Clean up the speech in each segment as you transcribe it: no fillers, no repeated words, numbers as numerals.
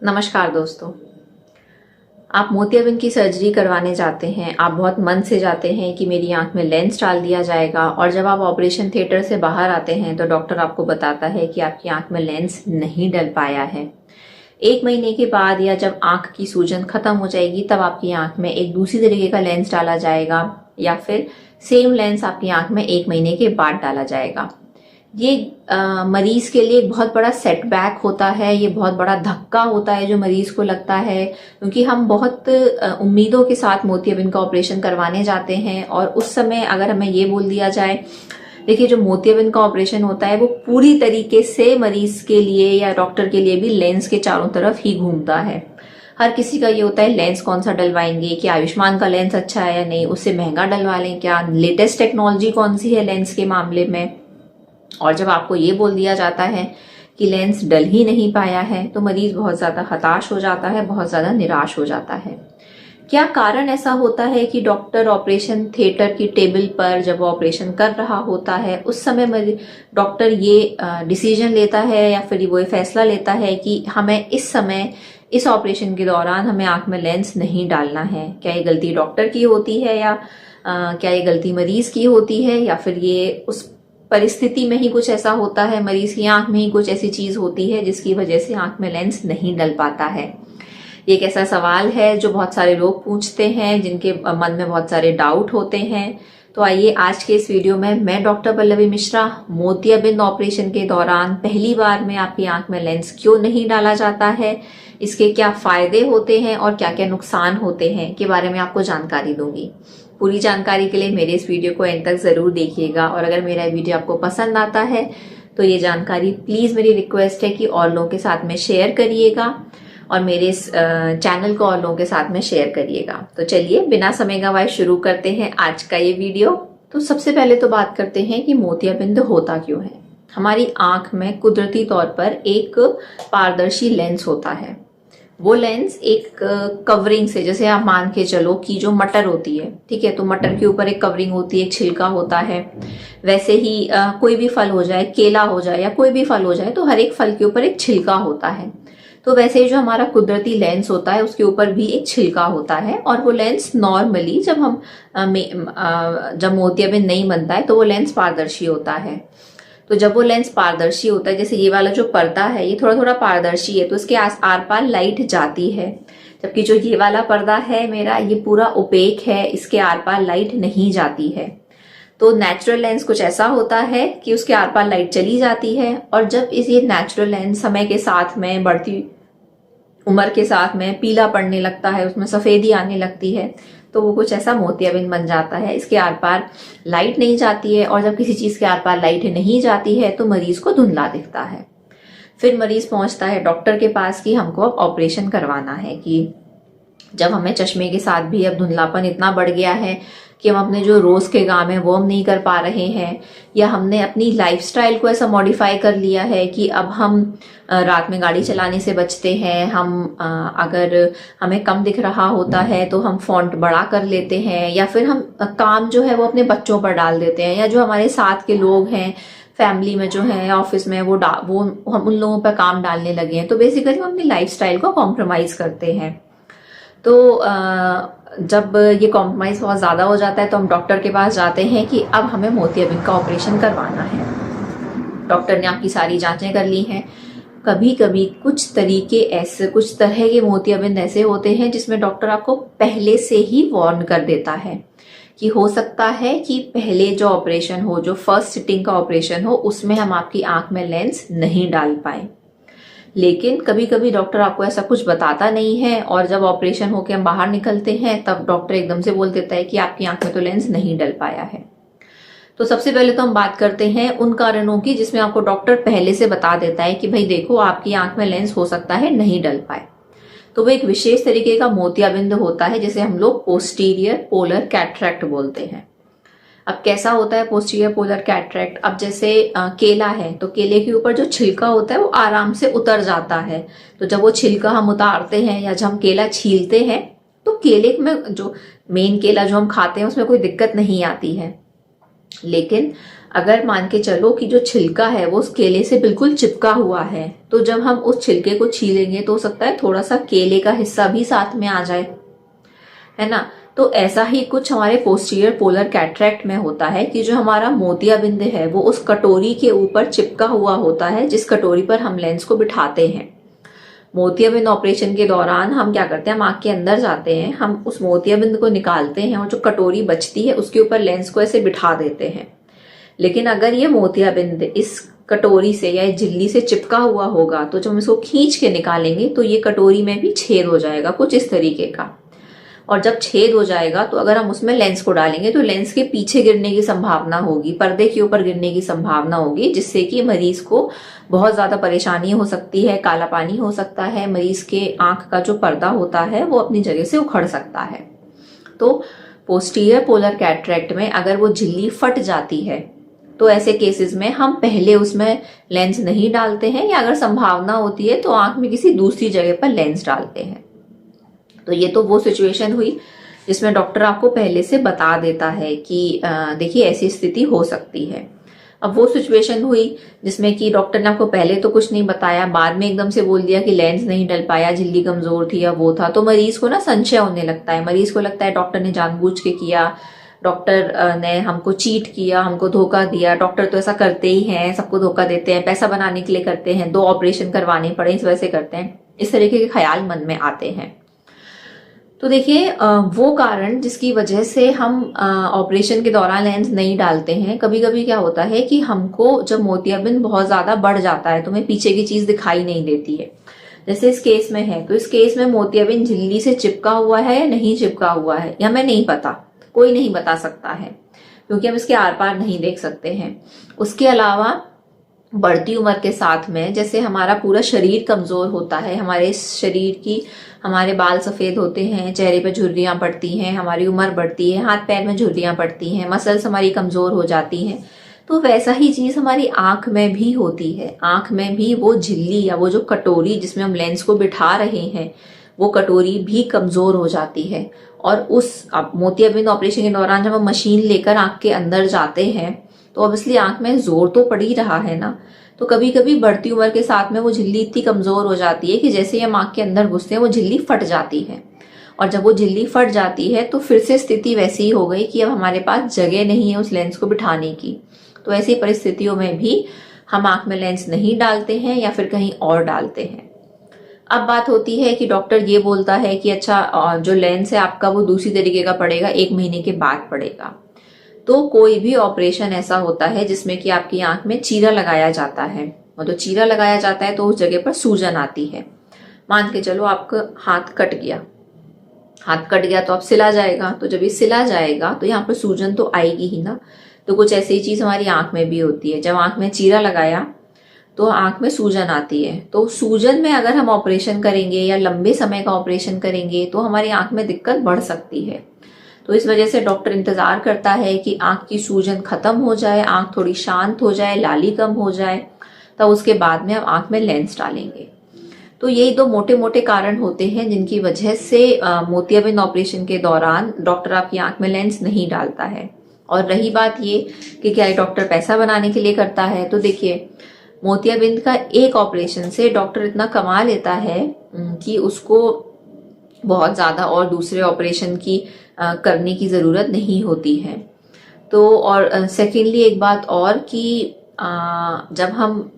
नमस्कार दोस्तों। आप मोतियाबिंद की सर्जरी करवाने जाते हैं। आप बहुत मन से जाते हैं कि मेरी आंख में लेंस डाल दिया जाएगा, और जब आप ऑपरेशन थिएटर से बाहर आते हैं तो डॉक्टर आपको बताता है कि आपकी आंख में लेंस नहीं डल पाया है। 1 महीने के बाद या जब आंख की सूजन खत्म हो जाएगी तब आपकी आंख में एक दूसरी तरीके का लेंस डाला जाएगा, या फिर सेम लेंस आपकी आंख में 1 महीने के बाद डाला जाएगा। ये मरीज के लिए एक बहुत बड़ा सेटबैक होता है, ये बहुत बड़ा धक्का होता है जो मरीज को लगता है, क्योंकि हम बहुत उम्मीदों के साथ मोतियाबिंद का ऑपरेशन करवाने जाते हैं। और उस समय अगर हमें ये बोल दिया जाए, देखिए जो मोतियाबिंद का ऑपरेशन होता है वो पूरी तरीके से मरीज के लिए या डॉक्टर के लिए भी लेंस के चारों तरफ ही घूमता है। हर किसी का ये होता है लेंस कौन सा डलवाएंगे, क्या आयुष्मान का लेंस अच्छा है या नहीं, उससे महंगा डलवा लें, क्या लेटेस्ट टेक्नोलॉजी कौन सी है लेंस के मामले में। और जब आपको ये बोल दिया जाता है कि लेंस डल ही नहीं पाया है तो मरीज बहुत ज्यादा हताश हो जाता है, बहुत ज्यादा निराश हो जाता है। क्या कारण ऐसा होता है कि डॉक्टर ऑपरेशन थिएटर की टेबल पर जब वो ऑपरेशन कर रहा होता है उस समय डॉक्टर ये डिसीजन लेता है या फिर वो फैसला लेता है कि हमें इस समय इस ऑपरेशन के दौरान हमें आंख में लेंस नहीं डालना है? क्या ये गलती डॉक्टर की होती है, या क्या ये गलती मरीज की होती है, या फिर ये उस परिस्थिति में ही कुछ ऐसा होता है, मरीज की आंख में ही कुछ ऐसी चीज होती है जिसकी वजह से आंख में लेंस नहीं डल पाता है? ये एक ऐसा सवाल है जो बहुत सारे लोग पूछते हैं, जिनके मन में बहुत सारे डाउट होते हैं। तो आइए आज के इस वीडियो में मैं डॉक्टर पल्लवी मिश्रा मोतियाबिंद ऑपरेशन के दौरान पहली बार में आपकी आंख में लेंस क्यों नहीं डाला जाता है, इसके क्या फायदे होते हैं और क्या क्या नुकसान होते हैं के बारे में आपको जानकारी दूंगी। पूरी जानकारी के लिए मेरे इस वीडियो को एंड तक जरूर देखिएगा, और अगर मेरा वीडियो आपको पसंद आता है तो ये जानकारी प्लीज मेरी रिक्वेस्ट है कि और लोगों के साथ में शेयर करिएगा, और मेरे इस चैनल को और लोगों के साथ में शेयर करिएगा। तो चलिए बिना समय गंवाए शुरू करते हैं आज का ये वीडियो। तो सबसे पहले तो बात करते हैं कि मोतियाबिंद होता क्यों है। हमारी आंख में कुदरती तौर पर एक पारदर्शी लेंस होता है। वो लेंस एक कवरिंग से, जैसे आप मान के चलो कि जो मटर होती है, ठीक है, तो मटर के ऊपर एक कवरिंग होती है, एक छिलका होता है। वैसे ही कोई भी फल हो जाए, केला हो जाए या कोई भी फल हो जाए, तो हर एक फल के ऊपर एक छिलका होता है। तो वैसे ही जो हमारा कुदरती लेंस होता है उसके ऊपर भी एक छिलका होता है, और वो लेंस नॉर्मली जब मोतियाबिंद नहीं बनता है तो वो लेंस पारदर्शी होता है। तो जब वो लेंस पारदर्शी होता है, जैसे ये वाला जो पर्दा है ये थोड़ा थोड़ा पारदर्शी है, तो इसके आर पार लाइट जाती है। जबकि जो ये वाला पर्दा है मेरा, ये पूरा ओपेक है, इसके आर पार लाइट नहीं जाती है। तो नेचुरल लेंस कुछ ऐसा होता है कि उसके आर पार लाइट चली जाती है, और जब ये नेचुरल लेंस समय के साथ में, बढ़ती उम्र के साथ में पीला पड़ने लगता है, उसमें सफेदी आने लगती है, तो वो कुछ ऐसा मोतियाबिंद बन जाता है। इसके आर पार लाइट नहीं जाती है, और जब किसी चीज के आर पार लाइट नहीं जाती है तो मरीज को धुंधला दिखता है। फिर मरीज पहुंचता है डॉक्टर के पास कि हमको अब ऑपरेशन करवाना है, कि जब हमें चश्मे के साथ भी अब धुंधलापन इतना बढ़ गया है कि हम अपने जो रोज के काम है वो हम नहीं कर पा रहे हैं, या हमने अपनी लाइफस्टाइल को ऐसा मॉडिफाई कर लिया है कि अब हम रात में गाड़ी चलाने से बचते हैं। अगर हमें कम दिख रहा होता है तो हम फॉन्ट बड़ा कर लेते हैं, या फिर हम काम जो है वो अपने बच्चों पर डाल देते हैं, या जो हमारे साथ के लोग हैं फैमिली में जो है, ऑफिस में, वो हम उन लोगों पर काम डालने लगे हैं। तो बेसिकली हम अपनी लाइफस्टाइल को कॉम्प्रोमाइज करते हैं। तो जब ये कॉम्प्रोमाइज बहुत ज्यादा हो जाता है तो हम डॉक्टर के पास जाते हैं कि अब हमें मोतियाबिंद का ऑपरेशन करवाना है। डॉक्टर ने आपकी सारी जांचें कर ली हैं। कभी कभी कुछ तरह के मोतियाबिंद ऐसे होते हैं जिसमें डॉक्टर आपको पहले से ही वार्न कर देता है कि हो सकता है कि पहले जो ऑपरेशन हो, जो फर्स्ट सिटिंग का ऑपरेशन हो, उसमें हम आपकी आंख में लेंस नहीं डाल पाए। लेकिन कभी कभी डॉक्टर आपको ऐसा कुछ बताता नहीं है, और जब ऑपरेशन होकर हम बाहर निकलते हैं तब डॉक्टर एकदम से बोल देता है कि आपकी आंख में तो लेंस नहीं डल पाया है। तो सबसे पहले तो हम बात करते हैं उन कारणों की जिसमें आपको डॉक्टर पहले से बता देता है कि भाई देखो, आपकी आंख में लेंस हो सकता है नहीं डल पाए। तो वो एक विशेष तरीके का मोतियाबिंद होता है जिसे हम लोग पोस्टीरियर पोलर कैटरैक्ट बोलते हैं। अब कैसा होता है पोस्टीरियर पोलर कैटरैक्ट? अब जैसे केला है तो केले के ऊपर जो छिलका होता है वो आराम से उतर जाता है। तो जब वो छिलका हम उतारते हैं या जब हम केला छीलते हैं तो केले में जो मेन केला जो हम खाते हैं उसमें कोई दिक्कत नहीं आती है। लेकिन अगर मान के चलो कि जो छिलका है वो उस केले से बिल्कुल चिपका हुआ है, तो जब हम उस छिलके को छीलेंगे तो हो सकता है थोड़ा सा केले का हिस्सा भी साथ में आ जाए, है ना। तो ऐसा ही कुछ हमारे पोस्टीरियर पोलर कैटरेक्ट में होता है कि जो हमारा मोतियाबिंद है वो उस कटोरी के ऊपर चिपका हुआ होता है जिस कटोरी पर हम लेंस को बिठाते हैं। मोतियाबिंद ऑपरेशन के दौरान हम क्या करते हैं, हम आंख के अंदर जाते हैं, हम उस मोतियाबिंद को निकालते हैं और जो कटोरी बचती है उसके ऊपर लेंस को ऐसे बिठा देते हैं। लेकिन अगर ये मोतियाबिंद इस कटोरी से या झिल्ली से चिपका हुआ होगा तो जब हम इसको खींच के निकालेंगे तो ये कटोरी में भी छेद हो जाएगा कुछ इस तरीके का। और जब छेद हो जाएगा तो अगर हम उसमें लेंस को डालेंगे तो लेंस के पीछे गिरने की संभावना होगी, पर्दे के ऊपर गिरने की संभावना होगी, जिससे कि मरीज को बहुत ज्यादा परेशानी हो सकती है, काला पानी हो सकता है, मरीज के आंख का जो पर्दा होता है वो अपनी जगह से उखड़ सकता है। तो पोस्टीरियर पोलर कैटरेक्ट में अगर वो झिल्ली फट जाती है तो ऐसे केसेस में हम पहले उसमें लेंस नहीं डालते हैं, या अगर संभावना होती है तो आंख में किसी दूसरी जगह पर लेंस डालते हैं। तो ये तो वो सिचुएशन हुई जिसमें डॉक्टर आपको पहले से बता देता है कि देखिए ऐसी स्थिति हो सकती है। अब वो सिचुएशन हुई जिसमें कि डॉक्टर ने आपको पहले तो कुछ नहीं बताया, बाद में एकदम से बोल दिया कि लेंस नहीं डल पाया, झिल्ली कमजोर थी या वो था, तो मरीज को ना संशय होने लगता है। मरीज को लगता है डॉक्टर ने जानबूझ के किया, डॉक्टर ने हमको चीट किया, हमको धोखा दिया। डॉक्टर तो ऐसा करते ही हैं, सबको धोखा देते हैं, पैसा बनाने के लिए करते हैं, 2 ऑपरेशन करवाने पड़े इस वजह से करते हैं, इस तरीके के ख्याल मन में आते हैं। तो देखिए वो कारण जिसकी वजह से हम ऑपरेशन के दौरान लेंस नहीं डालते हैं, कभी कभी क्या होता है कि हमको जब मोतियाबिंद बहुत ज्यादा बढ़ जाता है तो हमें पीछे की चीज दिखाई नहीं देती है। जैसे इस केस में है, तो इस केस में मोतियाबिंद झिल्ली से चिपका हुआ है या नहीं चिपका हुआ है या हमें नहीं पता, कोई नहीं बता सकता है क्योंकि हम इसके आर पार नहीं देख सकते हैं। उसके अलावा बढ़ती उम्र के साथ में जैसे हमारा पूरा शरीर कमजोर होता है, हमारे शरीर की हमारे बाल सफेद होते हैं, चेहरे पे झुर्रियां पड़ती हैं, हमारी उम्र बढ़ती है, हाथ पैर में झुर्रियां पड़ती हैं, मसल्स हमारी कमजोर हो जाती हैं, तो वैसा ही चीज हमारी आंख में भी होती है। आंख में भी वो झिल्ली या वो जो कटोरी जिसमें हम लेंस को बिठा रहे हैं वो कटोरी भी कमजोर हो जाती है। और उस मोतियाबिंद ऑपरेशन के दौरान जब हम मशीन लेकर आंख के अंदर जाते हैं तो ऑब्वियसली आंख में जोर तो पड़ ही रहा है ना, तो कभी कभी बढ़ती उम्र के साथ में वो झिल्ली इतनी कमजोर हो जाती है कि जैसे ही हम आंख के अंदर घुसते हैं वो झिल्ली फट जाती है। और जब वो झिल्ली फट जाती है तो फिर से स्थिति वैसी ही हो गई कि अब हमारे पास जगह नहीं है उस लेंस को बिठाने की। तो ऐसी परिस्थितियों में भी हम आंख में लेंस नहीं डालते हैं या फिर कहीं और डालते हैं। अब बात होती है कि डॉक्टर ये बोलता है कि अच्छा जो लेंस है आपका वो दूसरी तरीके का पड़ेगा, 1 महीने के बाद पड़ेगा। तो कोई भी ऑपरेशन ऐसा होता है जिसमें कि आपकी आंख में चीरा लगाया जाता है, और तो चीरा लगाया जाता है तो उस जगह पर सूजन आती है। मान के चलो आपका हाथ कट गया, हाथ कट गया तो अब सिला जाएगा, तो जब ये सिला जाएगा तो यहाँ पर सूजन तो आएगी ही ना। तो कुछ ऐसी चीज हमारी आंख में भी होती है, जब आंख में चीरा लगाया तो आंख में सूजन आती है। तो सूजन में अगर हम ऑपरेशन करेंगे या लंबे समय का ऑपरेशन करेंगे तो हमारी आंख में दिक्कत बढ़ सकती है। तो इस वजह से डॉक्टर इंतजार करता है कि आंख की सूजन खत्म हो जाए, आंख थोड़ी शांत हो जाए, लाली कम हो जाए, तब उसके बाद में हम आंख में लेंस डालेंगे। तो यही 2 मोटे मोटे कारण होते हैं जिनकी वजह से मोतियाबिंद ऑपरेशन के दौरान डॉक्टर आपकी आंख में लेंस नहीं डालता है। और रही बात ये कि क्या डॉक्टर पैसा बनाने के लिए करता है, तो देखिए मोतियाबिंद का एक ऑपरेशन से डॉक्टर इतना कमा लेता है कि उसको बहुत ज्यादा और दूसरे ऑपरेशन की करने की जरूरत नहीं होती है। तो और सेकेंडली एक बात और कि जब हम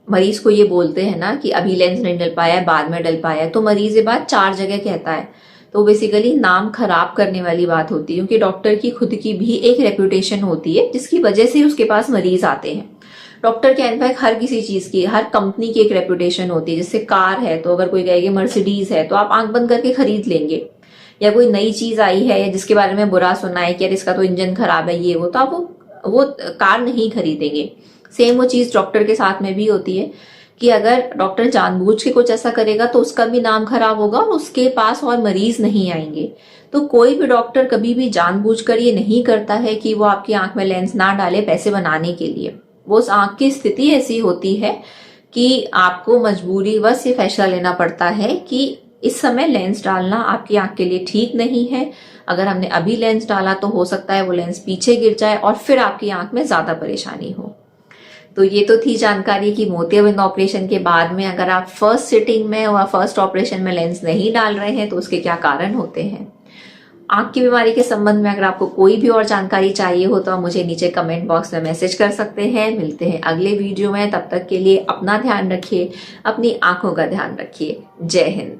मरीज को ये बोलते हैं ना कि अभी लेंस नहीं डल पाया है, बाद में डल पाया है, तो मरीज ये बात 4 जगह कहता है। तो बेसिकली नाम खराब करने वाली बात होती है, क्योंकि डॉक्टर की खुद की भी एक रेपुटेशन होती है जिसकी वजह से उसके पास मरीज आते हैं। डॉक्टर के इनफैक्ट हर किसी चीज की, हर कंपनी की एक रेपुटेशन होती है। जैसे कार है तो अगर कोई कहेगा मर्सिडीज है तो आप आंख बंद करके खरीद लेंगे, या कोई नई चीज आई है या जिसके बारे में बुरा सुना है कि यार इसका तो इंजन खराब है ये वो, तो आप वो कार नहीं खरीदेंगे। सेम वो चीज डॉक्टर के साथ में भी होती है कि अगर डॉक्टर जानबूझ के कुछ ऐसा करेगा तो उसका भी नाम खराब होगा और उसके पास और मरीज नहीं आएंगे। तो कोई भी डॉक्टर कभी भी जानबूझकर ये नहीं करता है कि वो आपकी आंख में लेंस ना डाले पैसे बनाने के लिए। वो उस आंख की स्थिति ऐसी होती है कि आपको मजबूरी बस ये फैसला लेना पड़ता है कि इस समय लेंस डालना आपकी आंख के लिए ठीक नहीं है। अगर हमने अभी लेंस डाला तो हो सकता है वो लेंस पीछे गिर जाए और फिर आपकी आंख में ज्यादा परेशानी हो। तो ये तो थी जानकारी कि मोतियाबिंद ऑपरेशन के बाद में अगर आप फर्स्ट सिटिंग में और फर्स्ट ऑपरेशन में लेंस नहीं डाल रहे हैं तो उसके क्या कारण होते हैं। आंख की बीमारी के संबंध में अगर आपको कोई भी और जानकारी चाहिए हो तो आप मुझे नीचे कमेंट बॉक्स में मैसेज कर सकते हैं। मिलते हैं अगले वीडियो में, तब तक के लिए अपना ध्यान रखिए, अपनी आंखों का ध्यान रखिए। जय हिंद।